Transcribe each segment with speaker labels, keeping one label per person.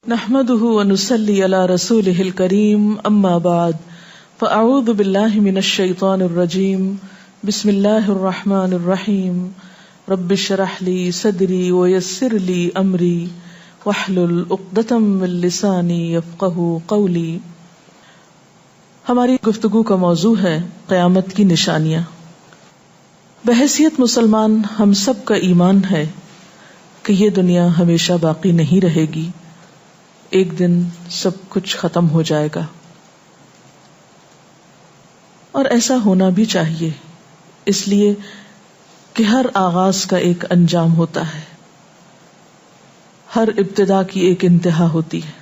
Speaker 1: نحمده ونصلي على رسوله الكريم اما بعد فاعوذ بالله من الشيطان الرجيم بسم الله الرحمن الرحيم رب اشرح لي صدري ويسر لي امري واحلل عقدة من لساني يفقهوا قولي. ہماری گفتگو کا موضوع ہے قیامت کی نشانیاں. بحیثیت مسلمان ہم سب کا ایمان ہے کہ یہ دنیا ہمیشہ باقی نہیں رہے گی، ایک دن سب کچھ ختم ہو جائے گا، اور ایسا ہونا بھی چاہیے، اس لیے کہ ہر آغاز کا ایک انجام ہوتا ہے، ہر ابتدا کی ایک انتہا ہوتی ہے.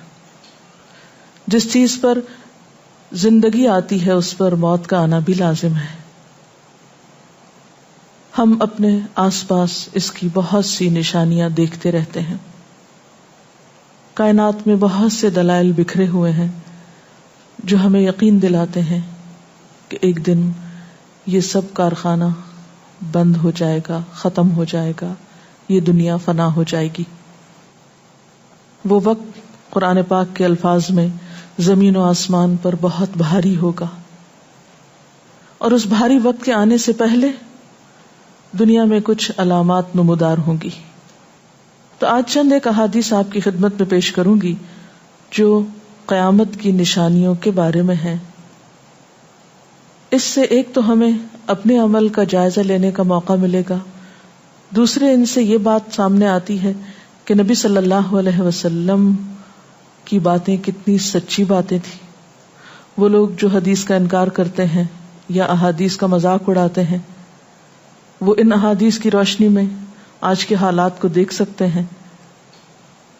Speaker 1: جس چیز پر زندگی آتی ہے اس پر موت کا آنا بھی لازم ہے. ہم اپنے آس پاس اس کی بہت سی نشانیاں دیکھتے رہتے ہیں. کائنات میں بہت سے دلائل بکھرے ہوئے ہیں جو ہمیں یقین دلاتے ہیں کہ ایک دن یہ سب کارخانہ بند ہو جائے گا، ختم ہو جائے گا، یہ دنیا فنا ہو جائے گی. وہ وقت قرآن پاک کے الفاظ میں زمین و آسمان پر بہت بھاری ہوگا، اور اس بھاری وقت کے آنے سے پہلے دنیا میں کچھ علامات نمودار ہوں گی. تو آج چند ایک احادیث آپ کی خدمت میں پیش کروں گی جو قیامت کی نشانیوں کے بارے میں ہیں. اس سے ایک تو ہمیں اپنے عمل کا جائزہ لینے کا موقع ملے گا، دوسرے ان سے یہ بات سامنے آتی ہے کہ نبی صلی اللہ علیہ وسلم کی باتیں کتنی سچی باتیں تھیں. وہ لوگ جو حدیث کا انکار کرتے ہیں یا احادیث کا مذاق اڑاتے ہیں، وہ ان احادیث کی روشنی میں آج کے حالات کو دیکھ سکتے ہیں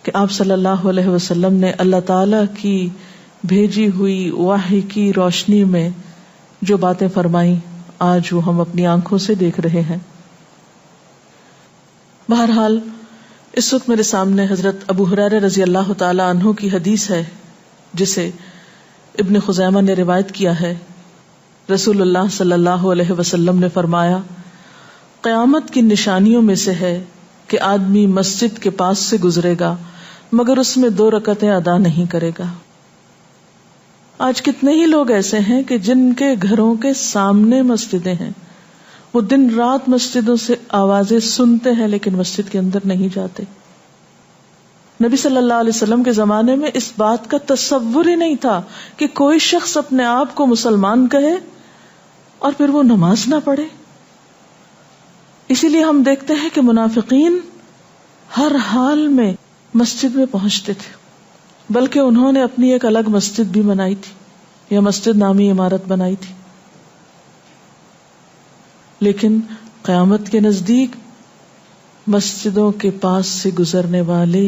Speaker 1: کہ آپ صلی اللہ علیہ وسلم نے اللہ تعالی کی بھیجی ہوئی وحی کی روشنی میں جو باتیں فرمائیں آج وہ ہم اپنی آنکھوں سے دیکھ رہے ہیں. بہرحال اس وقت میرے سامنے حضرت ابو ہریرہ رضی اللہ تعالی عنہ کی حدیث ہے جسے ابن خزیمہ نے روایت کیا ہے. رسول اللہ صلی اللہ علیہ وسلم نے فرمایا، قیامت کی نشانیوں میں سے ہے کہ آدمی مسجد کے پاس سے گزرے گا مگر اس میں 2 رکعتیں ادا نہیں کرے گا. آج کتنے ہی لوگ ایسے ہیں کہ جن کے گھروں کے سامنے مسجدیں ہیں، وہ دن رات مسجدوں سے آوازیں سنتے ہیں لیکن مسجد کے اندر نہیں جاتے. نبی صلی اللہ علیہ وسلم کے زمانے میں اس بات کا تصور ہی نہیں تھا کہ کوئی شخص اپنے آپ کو مسلمان کہے اور پھر وہ نماز نہ پڑھے. اسی لیے ہم دیکھتے ہیں کہ منافقین ہر حال میں مسجد میں پہنچتے تھے، بلکہ انہوں نے اپنی ایک الگ مسجد بھی بنائی تھی یا مسجد نامی عمارت بنائی تھی. لیکن قیامت کے نزدیک مسجدوں کے پاس سے گزرنے والے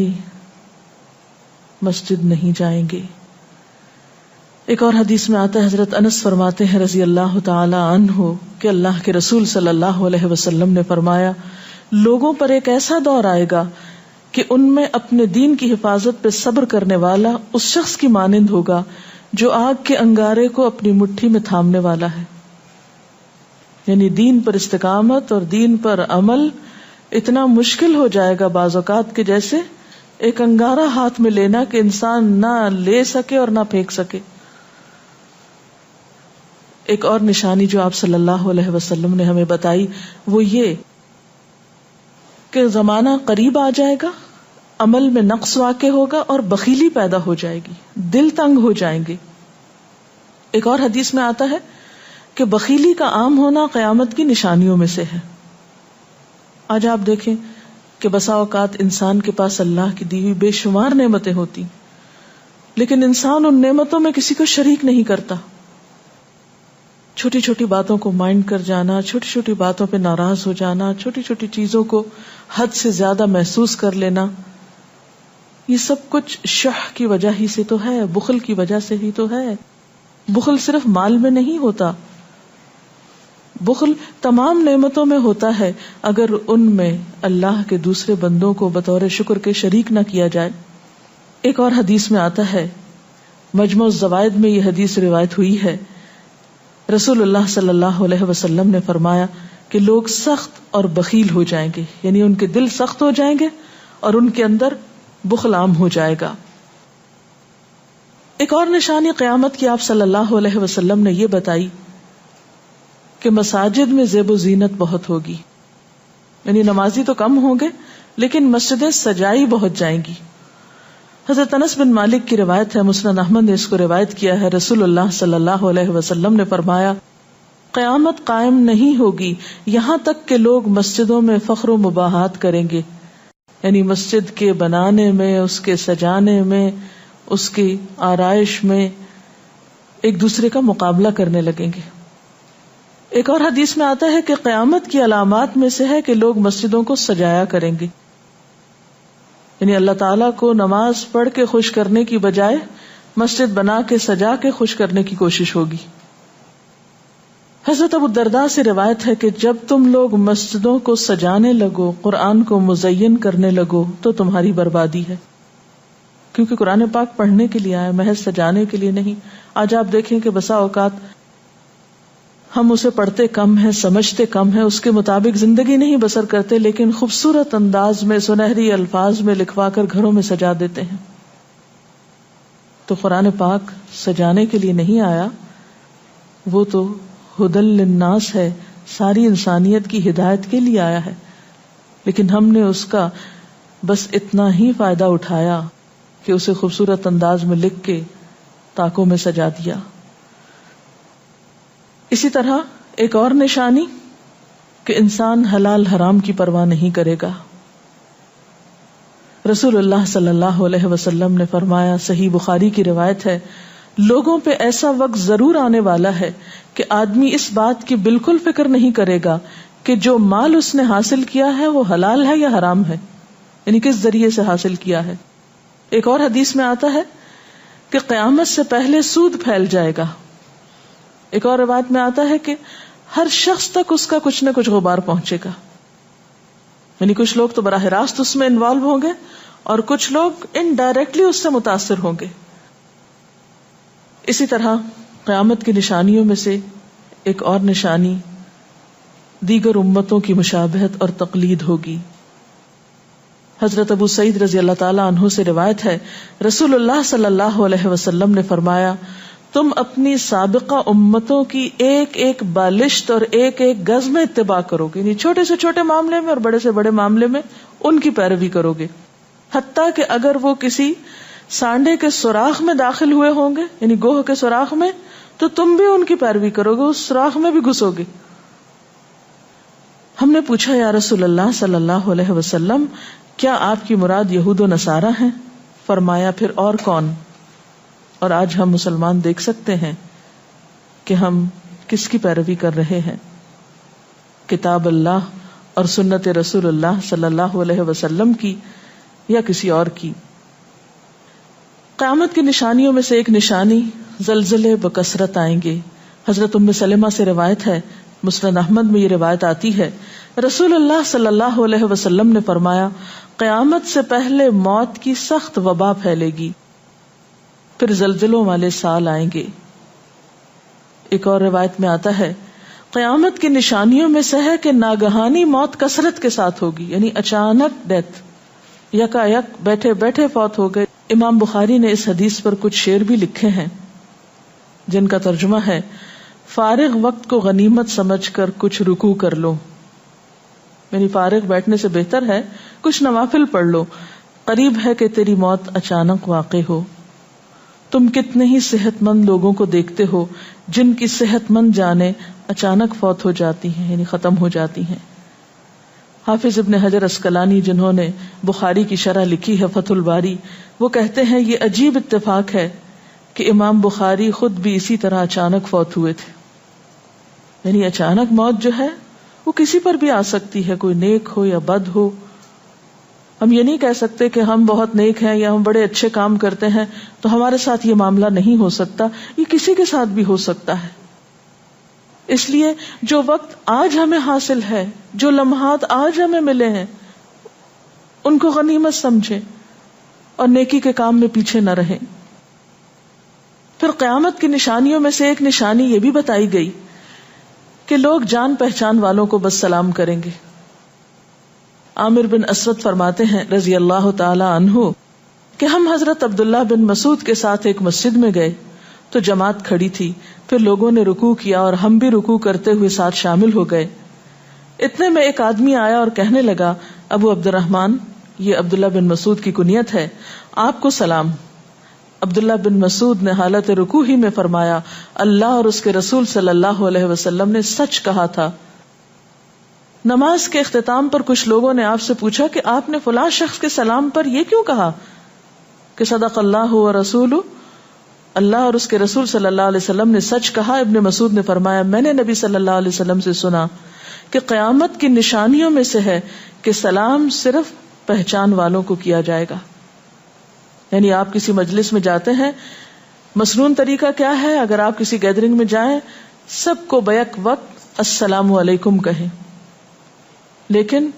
Speaker 1: مسجد نہیں جائیں گے. ایک اور حدیث میں آتا ہے، حضرت انس فرماتے ہیں رضی اللہ تعالی عنہ کہ اللہ کے رسول صلی اللہ علیہ وسلم نے فرمایا، لوگوں پر ایک ایسا دور آئے گا کہ ان میں اپنے دین کی حفاظت پہ صبر کرنے والا اس شخص کی مانند ہوگا جو آگ کے انگارے کو اپنی مٹھی میں تھامنے والا ہے. یعنی دین پر استقامت اور دین پر عمل اتنا مشکل ہو جائے گا بعض اوقات کہ جیسے ایک انگارہ ہاتھ میں لینا کہ انسان نہ لے سکے اور نہ پھینک سکے. ایک اور نشانی جو آپ صلی اللہ علیہ وسلم نے ہمیں بتائی وہ یہ کہ زمانہ قریب آ جائے گا، عمل میں نقص واقع ہوگا اور بخیلی پیدا ہو جائے گی، دل تنگ ہو جائیں گے. ایک اور حدیث میں آتا ہے کہ بخیلی کا عام ہونا قیامت کی نشانیوں میں سے ہے. آج آپ دیکھیں کہ بسا اوقات انسان کے پاس اللہ کی دی ہوئی بے شمار نعمتیں ہوتی لیکن انسان ان نعمتوں میں کسی کو شریک نہیں کرتا. چھوٹی چھوٹی باتوں کو مائنڈ کر جانا، چھوٹی چھوٹی باتوں پہ ناراض ہو جانا، چھوٹی چھوٹی چیزوں کو حد سے زیادہ محسوس کر لینا، یہ سب کچھ شح کی وجہ ہی سے تو ہے، بخل کی وجہ سے ہی تو ہے. بخل صرف مال میں نہیں ہوتا، بخل تمام نعمتوں میں ہوتا ہے اگر ان میں اللہ کے دوسرے بندوں کو بطور شکر کے شریک نہ کیا جائے. ایک اور حدیث میں آتا ہے، مجموع الزوائد میں یہ حدیث روایت ہوئی ہے، رسول اللہ صلی اللہ علیہ وسلم نے فرمایا کہ لوگ سخت اور بخیل ہو جائیں گے، یعنی ان کے دل سخت ہو جائیں گے اور ان کے اندر بخل عام ہو جائے گا. ایک اور نشانی قیامت کی آپ صلی اللہ علیہ وسلم نے یہ بتائی کہ مساجد میں زیب و زینت بہت ہوگی، یعنی نمازی تو کم ہوں گے لیکن مسجدیں سجائی بہت جائیں گی. حضرت انس بن مالک کی روایت ہے، مسند احمد نے اس کو روایت کیا ہے، رسول اللہ صلی اللہ علیہ وسلم نے فرمایا قیامت قائم نہیں ہوگی یہاں تک کہ لوگ مسجدوں میں فخر و مباحات کریں گے، یعنی مسجد کے بنانے میں، اس کے سجانے میں، اس کی آرائش میں ایک دوسرے کا مقابلہ کرنے لگیں گے. ایک اور حدیث میں آتا ہے کہ قیامت کی علامات میں سے ہے کہ لوگ مسجدوں کو سجایا کریں گے، یعنی اللہ تعالیٰ کو نماز پڑھ کے خوش کرنے کی بجائے مسجد بنا کے سجا کے خوش کرنے کی کوشش ہوگی. حضرت ابو الدرداء سے روایت ہے کہ جب تم لوگ مسجدوں کو سجانے لگو، قرآن کو مزین کرنے لگو تو تمہاری بربادی ہے، کیونکہ قرآن پاک پڑھنے کے لیے آیا، محض سجانے کے لیے نہیں. آج آپ دیکھیں کہ بسا اوقات ہم اسے پڑھتے کم ہیں، سمجھتے کم ہیں، اس کے مطابق زندگی نہیں بسر کرتے، لیکن خوبصورت انداز میں سنہری الفاظ میں لکھوا کر گھروں میں سجا دیتے ہیں. تو قرآن پاک سجانے کے لیے نہیں آیا، وہ تو ہدی للناس ہے، ساری انسانیت کی ہدایت کے لیے آیا ہے، لیکن ہم نے اس کا بس اتنا ہی فائدہ اٹھایا کہ اسے خوبصورت انداز میں لکھ کے طاقوں میں سجا دیا. اسی طرح ایک اور نشانی کہ انسان حلال حرام کی پرواہ نہیں کرے گا. رسول اللہ صلی اللہ علیہ وسلم نے فرمایا، صحیح بخاری کی روایت ہے، لوگوں پہ ایسا وقت ضرور آنے والا ہے کہ آدمی اس بات کی بالکل فکر نہیں کرے گا کہ جو مال اس نے حاصل کیا ہے وہ حلال ہے یا حرام ہے، یعنی کس ذریعے سے حاصل کیا ہے. ایک اور حدیث میں آتا ہے کہ قیامت سے پہلے سود پھیل جائے گا. ایک اور روایت میں آتا ہے کہ ہر شخص تک اس کا کچھ نہ کچھ غبار پہنچے گا، یعنی کچھ لوگ تو براہ راست اس میں انوالو ہوں گے اور کچھ لوگ انڈائریکٹلی اس سے متاثر ہوں گے. اسی طرح قیامت کی نشانیوں میں سے ایک اور نشانی دیگر امتوں کی مشابہت اور تقلید ہوگی. حضرت ابو سعید رضی اللہ تعالی عنہ سے روایت ہے، رسول اللہ صلی اللہ علیہ وسلم نے فرمایا، تم اپنی سابقہ امتوں کی ایک ایک بالشت اور ایک ایک گز میں اتباع کرو گے، یعنی چھوٹے سے چھوٹے معاملے میں اور بڑے سے بڑے معاملے میں ان کی پیروی کرو گے، حتیٰ کہ اگر وہ کسی سانڈے کے سوراخ میں داخل ہوئے ہوں گے، یعنی گوہ کے سوراخ میں، تو تم بھی ان کی پیروی کرو گے، اس سوراخ میں بھی گھسو گے. ہم نے پوچھا، یا رسول اللہ صلی اللہ علیہ وسلم، کیا آپ کی مراد یہود و نصارہ ہیں؟ فرمایا، پھر اور کون؟ اور آج ہم مسلمان دیکھ سکتے ہیں کہ ہم کس کی پیروی کر رہے ہیں، کتاب اللہ اور سنت رسول اللہ صلی اللہ علیہ وسلم کی یا کسی اور کی. قیامت کی نشانیوں میں سے ایک نشانی زلزلے بکثرت آئیں گے. حضرت ام سلمہ سے روایت ہے، مسند احمد میں یہ روایت آتی ہے، رسول اللہ صلی اللہ علیہ وسلم نے فرمایا، قیامت سے پہلے موت کی سخت وبا پھیلے گی، پھر زلزلوں والے سال آئیں گے. ایک اور روایت میں آتا ہے، قیامت کی نشانیوں میں سے ہے کہ ناگہانی موت کثرت کے ساتھ ہوگی، یعنی اچانک ڈیتھ، یکا یک بیٹھے بیٹھے فوت ہو گئے. امام بخاری نے اس حدیث پر کچھ شعر بھی لکھے ہیں جن کا ترجمہ ہے، فارغ وقت کو غنیمت سمجھ کر کچھ رکوع کر لو، یعنی فارغ بیٹھنے سے بہتر ہے کچھ نوافل پڑھ لو، قریب ہے کہ تیری موت اچانک واقع ہو. تم کتنے ہی صحت مند لوگوں کو دیکھتے ہو جن کی صحت مند جانیں اچانک فوت ہو جاتی ہیں، یعنی ختم ہو جاتی ہیں. حافظ ابن حجر عسقلانی جنہوں نے بخاری کی شرح لکھی ہے فتح الباری، وہ کہتے ہیں یہ عجیب اتفاق ہے کہ امام بخاری خود بھی اسی طرح اچانک فوت ہوئے تھے. یعنی اچانک موت جو ہے وہ کسی پر بھی آ سکتی ہے، کوئی نیک ہو یا بد ہو. ہم یہ نہیں کہہ سکتے کہ ہم بہت نیک ہیں یا ہم بڑے اچھے کام کرتے ہیں تو ہمارے ساتھ یہ معاملہ نہیں ہو سکتا، یہ کسی کے ساتھ بھی ہو سکتا ہے. اس لیے جو وقت آج ہمیں حاصل ہے، جو لمحات آج ہمیں ملے ہیں، ان کو غنیمت سمجھیں اور نیکی کے کام میں پیچھے نہ رہیں. پھر قیامت کی نشانیوں میں سے ایک نشانی یہ بھی بتائی گئی کہ لوگ جان پہچان والوں کو بس سلام کریں گے. عامر بن اسود فرماتے ہیں رضی اللہ تعالی عنہ، کہ ہم حضرت عبداللہ بن مسعود کے ساتھ ایک مسجد میں گئے تو جماعت کھڑی تھی، پھر لوگوں نے رکوع کیا اور ہم بھی رکوع کرتے ہوئے ساتھ شامل ہو گئے۔ اتنے میں ایک آدمی آیا اور کہنے لگا، ابو عبد الرحمن، یہ عبداللہ بن مسعود کی کنیت ہے، آپ کو سلام۔ عبداللہ بن مسعود نے حالت رکوع ہی میں فرمایا، اللہ اور اس کے رسول صلی اللہ علیہ وسلم نے سچ کہا تھا۔ نماز کے اختتام پر کچھ لوگوں نے آپ سے پوچھا کہ آپ نے فلاں شخص کے سلام پر یہ کیوں کہا کہ صدق اللہ و رسول، اللہ اور اس کے رسول صلی اللہ علیہ وسلم نے سچ کہا۔ ابن مسعود نے فرمایا، میں نے نبی صلی اللہ علیہ وسلم سے سنا کہ قیامت کی نشانیوں میں سے ہے کہ سلام صرف پہچان والوں کو کیا جائے گا۔ یعنی آپ کسی مجلس میں جاتے ہیں، مسنون طریقہ کیا ہے، اگر آپ کسی گیدرنگ میں جائیں سب کو بیک وقت السلام علیکم کہیں، لیکن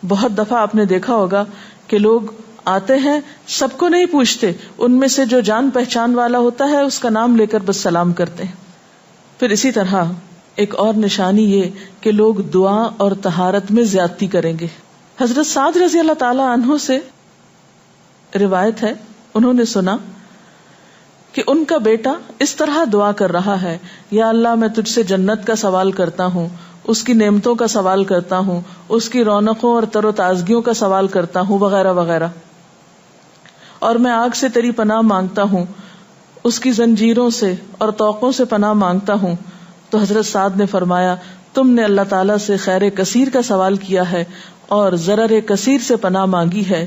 Speaker 1: بہت دفعہ آپ نے دیکھا ہوگا کہ لوگ آتے ہیں سب کو نہیں پوچھتے، ان میں سے جو جان پہچان والا ہوتا ہے اس کا نام لے کر بس سلام کرتے ہیں۔ پھر اسی طرح ایک اور نشانی یہ کہ لوگ دعا اور طہارت میں زیادتی کریں گے۔ حضرت سعد رضی اللہ تعالی عنہ سے روایت ہے، انہوں نے سنا کہ ان کا بیٹا اس طرح دعا کر رہا ہے، یا اللہ میں تجھ سے جنت کا سوال کرتا ہوں، اس کی نعمتوں کا سوال کرتا ہوں، اس کی رونقوں اور تر و تازگیوں کا سوال کرتا ہوں، وغیرہ وغیرہ، اور میں آگ سے تیری پناہ مانگتا ہوں، اس کی زنجیروں سے اور طوقوں سے پناہ مانگتا ہوں۔ تو حضرت سعد نے فرمایا، تم نے اللہ تعالیٰ سے خیر کثیر کا سوال کیا ہے اور ضرر کثیر سے پناہ مانگی ہے،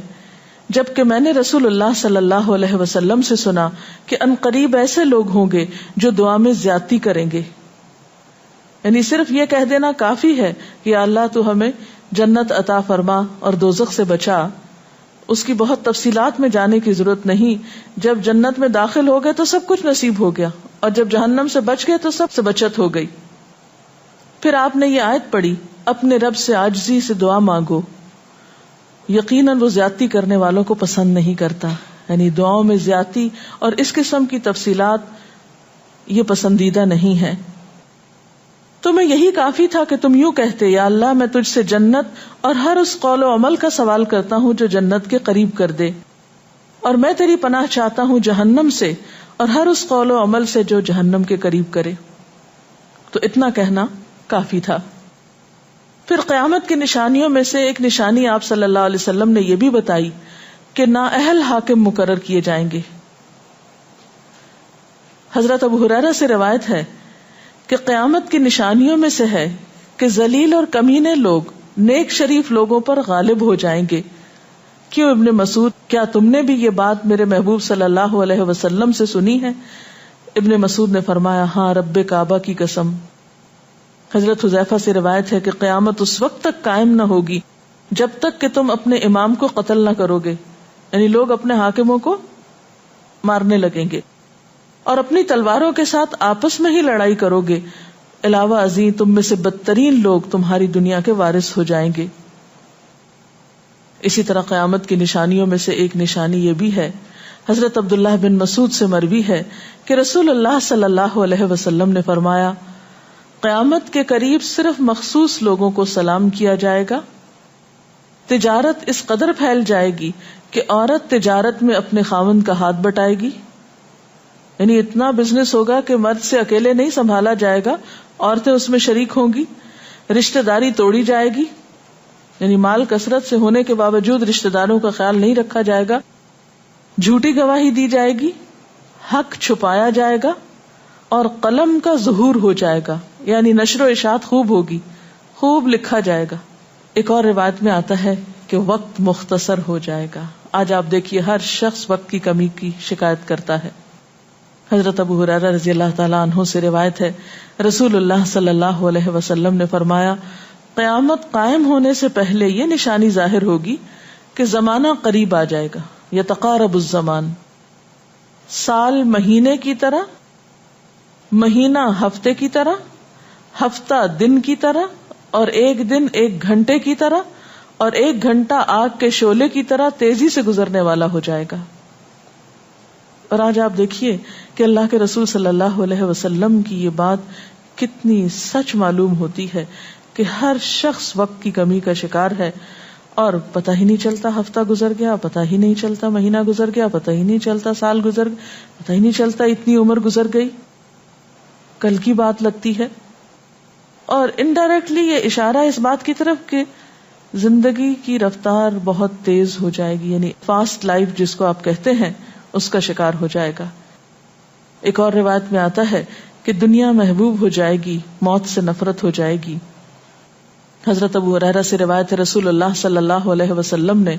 Speaker 1: جبکہ میں نے رسول اللہ صلی اللہ علیہ وسلم سے سنا کہ ان قریب ایسے لوگ ہوں گے جو دعا میں زیادتی کریں گے۔ یعنی صرف یہ کہہ دینا کافی ہے کہ اللہ تو ہمیں جنت عطا فرما اور دوزخ سے بچا، اس کی بہت تفصیلات میں جانے کی ضرورت نہیں۔ جب جنت میں داخل ہو گئے تو سب کچھ نصیب ہو گیا، اور جب جہنم سے بچ گئے تو سب سے بچت ہو گئی۔ پھر آپ نے یہ آیت پڑھی، اپنے رب سے عاجزی سے دعا مانگو، یقیناً وہ زیادتی کرنے والوں کو پسند نہیں کرتا۔ یعنی دعاؤں میں زیادتی اور اس قسم کی تفصیلات یہ پسندیدہ نہیں ہے۔ تمہیں یہی کافی تھا کہ تم یوں کہتے، یا اللہ میں تجھ سے جنت اور ہر اس قول و عمل کا سوال کرتا ہوں جو جنت کے قریب کر دے، اور میں تیری پناہ چاہتا ہوں جہنم سے اور ہر اس قول و عمل سے جو جہنم کے قریب کرے۔ تو اتنا کہنا کافی تھا۔ پھر قیامت کی نشانیوں میں سے ایک نشانی آپ صلی اللہ علیہ وسلم نے یہ بھی بتائی کہ نااہل حاکم مقرر کیے جائیں گے۔ حضرت ابو ہریرہ سے روایت ہے کہ قیامت کی نشانیوں میں سے ہے کہ ذلیل اور کمینے لوگ نیک شریف لوگوں پر غالب ہو جائیں گے۔ کیوں ابن مسعود، کیا تم نے بھی یہ بات میرے محبوب صلی اللہ علیہ وسلم سے سنی ہے؟ ابن مسعود نے فرمایا، ہاں رب کعبہ کی قسم۔ حضرت حذیفہ سے روایت ہے کہ قیامت اس وقت تک قائم نہ ہوگی جب تک کہ تم اپنے امام کو قتل نہ کرو گے، یعنی لوگ اپنے حاکموں کو مارنے لگیں گے اور اپنی تلواروں کے ساتھ آپس میں ہی لڑائی کرو گے، علاوہ ازیں تم میں سے بدترین لوگ تمہاری دنیا کے وارث ہو جائیں گے۔ اسی طرح قیامت کی نشانیوں میں سے ایک نشانی یہ بھی ہے، حضرت عبداللہ بن مسعود سے مروی ہے کہ رسول اللہ صلی اللہ علیہ وسلم نے فرمایا، قیامت کے قریب صرف مخصوص لوگوں کو سلام کیا جائے گا۔ تجارت اس قدر پھیل جائے گی کہ عورت تجارت میں اپنے خاوند کا ہاتھ بٹائے گی، یعنی اتنا بزنس ہوگا کہ مرد سے اکیلے نہیں سنبھالا جائے گا، عورتیں اس میں شریک ہوں گی، رشتہ داری توڑی جائے گی، یعنی مال کثرت سے ہونے کے باوجود رشتہ داروں کا خیال نہیں رکھا جائے گا، جھوٹی گواہی دی جائے گی، حق چھپایا جائے گا، اور قلم کا ظہور ہو جائے گا، یعنی نشر و اشاعت خوب ہوگی، خوب لکھا جائے گا۔ ایک اور روایت میں آتا ہے کہ وقت مختصر ہو جائے گا۔ آج آپ دیکھیے ہر شخص وقت کی کمی کی شکایت کرتا ہے۔ حضرت ابو ہریرہ رضی اللہ تعالیٰ عنہ سے روایت ہے، رسول اللہ صلی اللہ علیہ وسلم نے فرمایا، قیامت قائم ہونے سے پہلے یہ نشانی ظاہر ہوگی کہ زمانہ قریب آ جائے گا، یتقارب الزمان، سال مہینے کی طرح، مہینہ ہفتے کی طرح، ہفتہ دن کی طرح، اور ایک دن ایک گھنٹے کی طرح، اور ایک گھنٹہ آگ کے شعلے کی طرح تیزی سے گزرنے والا ہو جائے گا۔ اور آج آپ دیکھیے کہ اللہ کے رسول صلی اللہ علیہ وسلم کی یہ بات کتنی سچ معلوم ہوتی ہے کہ ہر شخص وقت کی کمی کا شکار ہے، اور پتہ ہی نہیں چلتا ہفتہ گزر گیا، پتہ ہی نہیں چلتا مہینہ گزر گیا، پتہ ہی نہیں چلتا سال گزر گیا، پتہ ہی نہیں چلتا اتنی عمر گزر گئی، کل کی بات لگتی ہے. اور انڈائریکٹلی یہ اشارہ اس بات کی طرف کہ زندگی کی رفتار بہت تیز ہو جائے گی، یعنی فاسٹ لائف جس کو آپ کہتے ہیں اس کا شکار ہو جائے گا. ایک اور روایت میں آتا ہے کہ دنیا محبوب ہو جائے گی، موت سے نفرت ہو جائے گی. حضرت ابو ہریرہ سے روایت ہے رسول اللہ صلی اللہ علیہ وسلم نے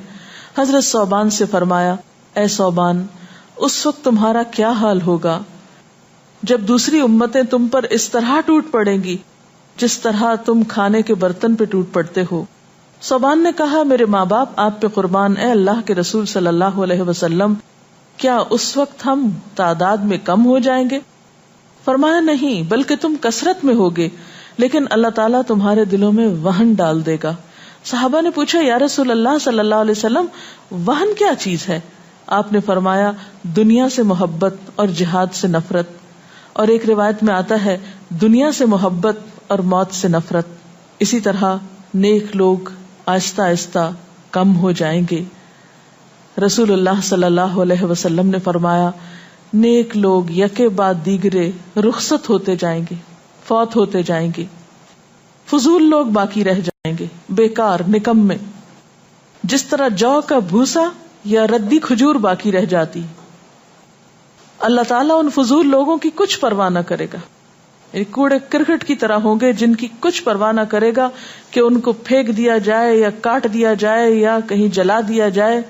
Speaker 1: حضرت ثوبان سے فرمایا، اے ثوبان، اس وقت تمہارا کیا حال ہوگا جب دوسری امتیں تم پر اس طرح ٹوٹ پڑیں گی جس طرح تم کھانے کے برتن پہ ٹوٹ پڑتے ہو. ثوبان نے کہا، میرے ماں باپ آپ پہ قربان، اے اللہ کے رسول صلی اللہ علیہ وسلم، کیا اس وقت ہم تعداد میں کم ہو جائیں گے؟ فرمایا، نہیں، بلکہ تم کثرت میں ہوگے، لیکن اللہ تعالیٰ تمہارے دلوں میں وہن ڈال دے گا. صحابہ نے پوچھا، یا رسول اللہ صلی اللہ علیہ وسلم، وہن کیا چیز ہے؟ آپ نے فرمایا، دنیا سے محبت اور جہاد سے نفرت. اور ایک روایت میں آتا ہے، دنیا سے محبت اور موت سے نفرت. اسی طرح نیک لوگ آہستہ آہستہ کم ہو جائیں گے. رسول اللہ صلی اللہ علیہ وسلم نے فرمایا، نیک لوگ یکے بعد دیگرے رخصت ہوتے جائیں گے، فوت ہوتے جائیں گے. فضول لوگ باقی رہ جائیں گے، بیکار، نکمے، جس طرح جو کا بھوسا یا ردی کھجور باقی رہ جاتی. اللہ تعالیٰ ان فضول لوگوں کی کچھ پرواہ نہ کرے گا، کوڑے کرکٹ کی طرح ہوں گے جن کی کچھ پرواہ نہ کرے گا کہ ان کو پھینک دیا جائے یا کاٹ دیا جائے یا کہیں جلا دیا جائے.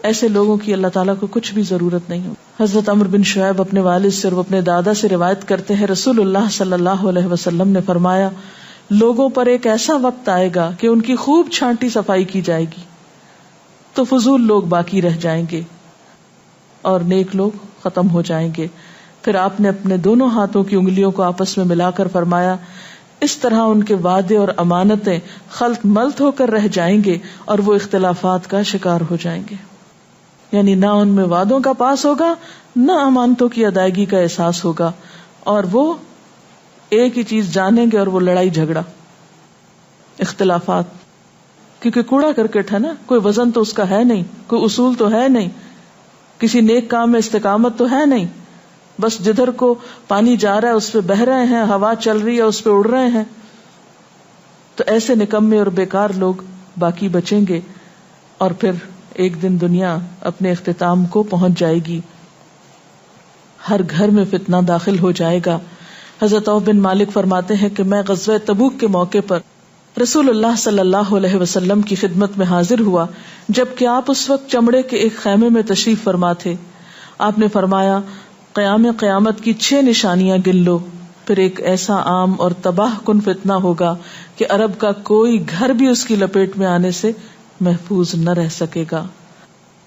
Speaker 1: ایسے لوگوں کی اللہ تعالیٰ کو کچھ بھی ضرورت نہیں ہو. حضرت عمرو بن شعیب اپنے والد سے اور اپنے دادا سے روایت کرتے ہیں، رسول اللہ صلی اللہ علیہ وسلم نے فرمایا، لوگوں پر ایک ایسا وقت آئے گا کہ ان کی خوب چھانٹی صفائی کی جائے گی تو فضول لوگ باقی رہ جائیں گے اور نیک لوگ ختم ہو جائیں گے. پھر آپ نے اپنے دونوں ہاتھوں کی انگلیوں کو آپس میں ملا کر فرمایا، اس طرح ان کے وعدے اور امانتیں خلط ملط ہو کر رہ جائیں گے اور وہ اختلافات کا شکار ہو جائیں گے. یعنی نہ ان میں وعدوں کا پاس ہوگا، نہ امانتوں کی ادائیگی کا احساس ہوگا، اور وہ ایک ہی چیز جانیں گے اور وہ لڑائی جھگڑا، اختلافات. کیونکہ کوڑا کرکٹ ہے نا، کوئی وزن تو اس کا ہے نہیں، کوئی اصول تو ہے نہیں، کسی نیک کام میں استقامت تو ہے نہیں، بس جدھر کو پانی جا رہا ہے اس پہ بہ رہے ہیں، ہوا چل رہی ہے اس پہ اڑ رہے ہیں. تو ایسے نکمے اور بیکار لوگ باقی بچیں گے اور پھر ایک دن دنیا اپنے اختتام کو پہنچ جائے گی. ہر گھر میں فتنہ داخل ہو جائے گا. حضرت عوف بن مالک فرماتے ہیں کہ میں غزوہ تبوک کے موقع پر رسول اللہ صلی اللہ علیہ وسلم کی خدمت میں حاضر ہوا جبکہ آپ اس وقت چمڑے کے ایک خیمے میں تشریف فرما تھے. آپ نے فرمایا، قیامت کی 6 نشانیاں گن لو. پھر ایک ایسا عام اور تباہ کن فتنہ ہوگا کہ عرب کا کوئی گھر بھی اس کی لپیٹ میں آنے سے محفوظ نہ رہ سکے گا.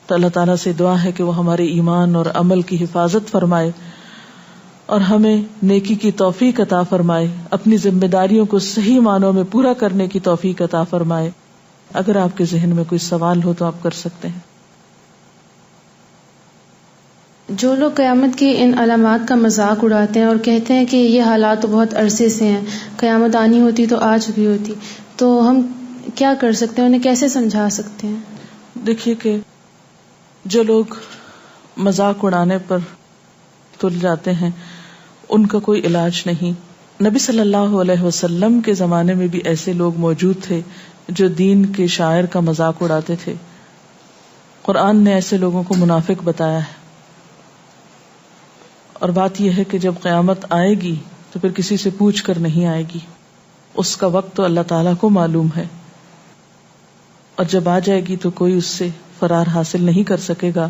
Speaker 1: تو اللہ تعالیٰ سے دعا ہے کہ وہ ہمارے ایمان اور عمل کی حفاظت فرمائے اور ہمیں نیکی کی توفیق عطا فرمائے، اپنی ذمہ داریوں کو صحیح معنوں میں پورا کرنے کی توفیق عطا فرمائے. اگر آپ کے ذہن میں کوئی سوال ہو تو آپ کر سکتے ہیں.
Speaker 2: جو لوگ قیامت کی ان علامات کا مذاق اڑاتے ہیں اور کہتے ہیں کہ یہ حالات تو بہت عرصے سے ہیں، قیامت آنی ہوتی تو آ چکی ہوتی، تو ہم کیا کر سکتے ہیں، انہیں کیسے سمجھا سکتے ہیں؟
Speaker 1: دیکھیے کہ جو لوگ مذاق اڑانے پر تل جاتے ہیں ان کا کوئی علاج نہیں. نبی صلی اللہ علیہ وسلم کے زمانے میں بھی ایسے لوگ موجود تھے جو دین کے شاعر کا مذاق اڑاتے تھے. قرآن نے ایسے لوگوں کو منافق بتایا ہے. اور بات یہ ہے کہ جب قیامت آئے گی تو پھر کسی سے پوچھ کر نہیں آئے گی، اس کا وقت تو اللہ تعالیٰ کو معلوم ہے، اور جب آ جائے گی تو کوئی اس سے فرار حاصل نہیں کر سکے گا.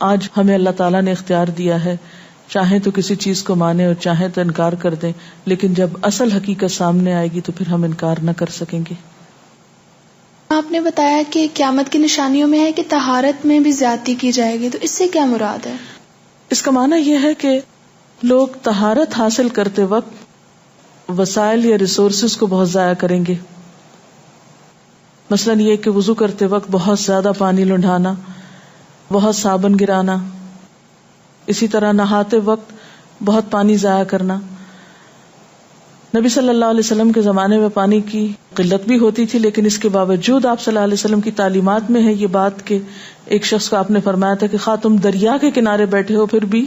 Speaker 1: آج ہمیں اللہ تعالیٰ نے اختیار دیا ہے، چاہیں تو کسی چیز کو مانیں اور چاہیں تو انکار کر دیں، لیکن جب اصل حقیقت سامنے آئے گی تو پھر ہم انکار نہ کر سکیں گے.
Speaker 3: آپ نے بتایا کہ قیامت کی نشانیوں میں ہے کہ طہارت میں بھی زیادتی کی جائے گی، تو اس سے کیا مراد ہے؟
Speaker 1: اس کا معنی یہ ہے کہ لوگ طہارت حاصل کرتے وقت وسائل یا ریسورسز کو بہت ضائع کریں گے. مثلا یہ کہ وضو کرتے وقت بہت زیادہ پانی لنڈھانا، بہت صابن گرانا، اسی طرح نہاتے وقت بہت پانی ضائع کرنا. نبی صلی اللہ علیہ وسلم کے زمانے میں پانی کی قلت بھی ہوتی تھی، لیکن اس کے باوجود آپ صلی اللہ علیہ وسلم کی تعلیمات میں ہے یہ بات کہ ایک شخص کو آپ نے فرمایا تھا کہ خواہ تم دریا کے کنارے بیٹھے ہو پھر بھی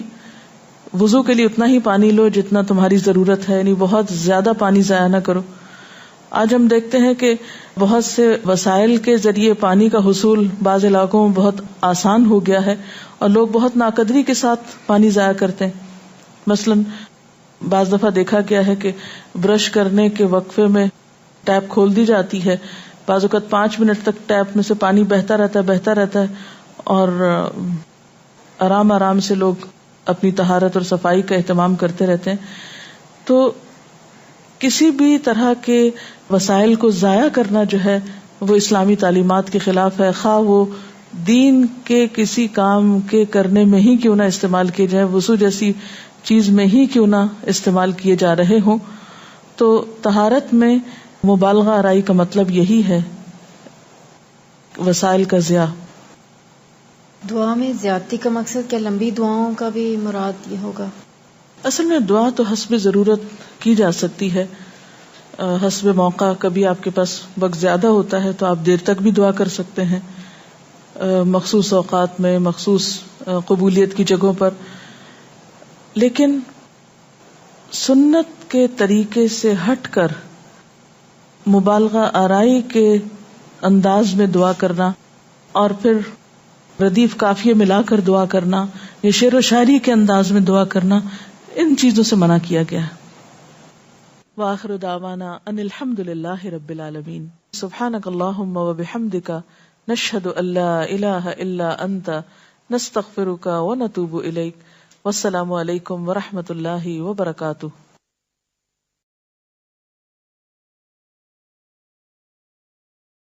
Speaker 1: وضو کے لیے اتنا ہی پانی لو جتنا تمہاری ضرورت ہے، یعنی بہت زیادہ پانی ضائع نہ کرو. آج ہم دیکھتے ہیں کہ بہت سے وسائل کے ذریعے پانی کا حصول بعض علاقوں میں بہت آسان ہو گیا ہے اور لوگ بہت ناقدری کے ساتھ پانی ضائع کرتے ہیں. مثلاً بعض دفعہ دیکھا گیا ہے کہ برش کرنے کے وقفے میں ٹیپ کھول دی جاتی ہے، بعض اوقات 5 منٹ تک ٹیپ میں سے پانی بہتا رہتا ہے اور آرام آرام سے لوگ اپنی طہارت اور صفائی کا اہتمام کرتے رہتے ہیں. تو کسی بھی طرح کے وسائل کو ضائع کرنا جو ہے وہ اسلامی تعلیمات کے خلاف ہے، خواہ وہ دین کے کسی کام کے کرنے میں ہی کیوں نہ استعمال کیے جائیں، وضو جیسی چیز میں ہی کیوں نہ استعمال کیے جا رہے ہوں. تو طہارت میں مبالغہ آرائی کا مطلب یہی ہے، وسائل کا ضیاع.
Speaker 4: دعا میں زیادتی کا مقصد کیا لمبی دعاؤں کا بھی مراد یہ ہوگا؟
Speaker 1: اصل میں دعا تو حسب ضرورت کی جا سکتی ہے، حسب موقع. کبھی آپ کے پاس وقت زیادہ ہوتا ہے تو آپ دیر تک بھی دعا کر سکتے ہیں، مخصوص اوقات میں، مخصوص قبولیت کی جگہوں پر. لیکن سنت کے طریقے سے ہٹ کر مبالغہ آرائی کے انداز میں دعا کرنا اور پھر ردیف قافیے ملا کر دعا کرنا یا شعر و شاعری کے انداز میں دعا کرنا، ان چیزوں سے منع کیا گیا. وآخر دعوانا ان الحمد للہ رب العالمین. سبحانک اللہم وبحمدک نشہد ان لا الہ الا انت نستغفرک ونتوب الیک. والسلام علیکم ورحمۃ اللہ وبرکاتہ.